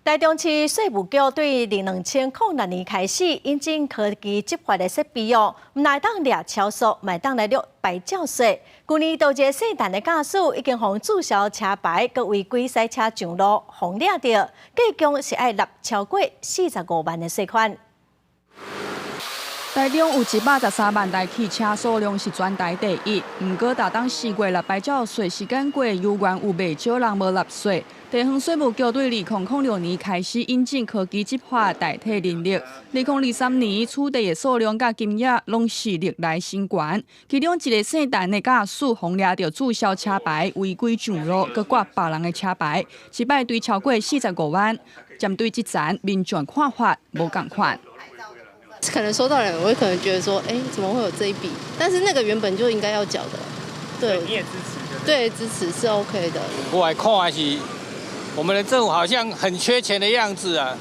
台中市税务局对2006年开始引进科技执法的设备哦，唔来当掠超速，买当来掠牌照税。去年多一个姓陈的驾驶已经互注销车牌，佮违规赛车上路，互掠到，计共是爱纳超过45万的税款。 台中有113万台汽车数量是全台第一，不过大当4月纳牌照税时间过，有原有未少人无纳税。地方税务局对2006年开始引进科技执法代替人力，2023年处理的数量甲金额拢是历来新高。其中一个姓陈的驾驶互掠到注销车牌，违规上路，佮挂别人的车牌，一摆对超过45万。针对这层民众看法无共款。 可能收到人，我会可能觉得说，怎么会有这一笔？但是那个原本就应该要缴的，对，你也支持？对，支持是 OK 的。我来看还是我们的政府好像很缺钱的样子啊，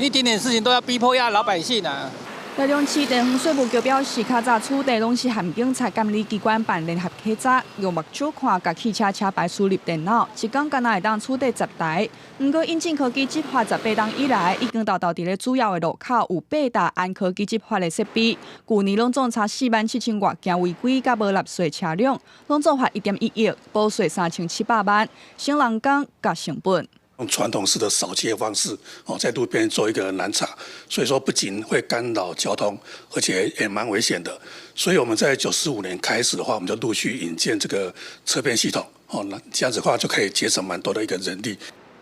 一点点事情都要逼迫压老百姓啊。 台中市地方税务局表示，较早处理拢是和警察监理机关办联合稽查，用目睭看甲汽车车牌输入电脑，一天敢若会当处理10台。不过，引进科技执法18档以来，已经达到伫咧主要的路口有8台按科技执法的设备。去年拢总查47000多件违规甲无纳税车辆，拢总罚1.1亿，补税3700万，省人工甲成本。 用传统式的扫街方式，在路边做一个拦查，所以说不仅会干扰交通，而且也蛮危险的。所以我们在95年开始的话，我们就陆续引进这个车骗系统，那这样子的话就可以节省蛮多的一个人力。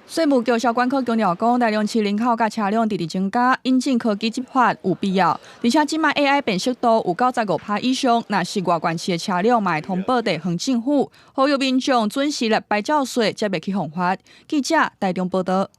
税务局消管科强调讲，台中市人口甲车辆直直增加，引进科技执法有必要。而且即卖 AI 辨识度有95%以上，若是外县市的车辆，嘛会通报地方政府，呼吁民众准时纳牌照税，才袂去犯法。记者台中报道。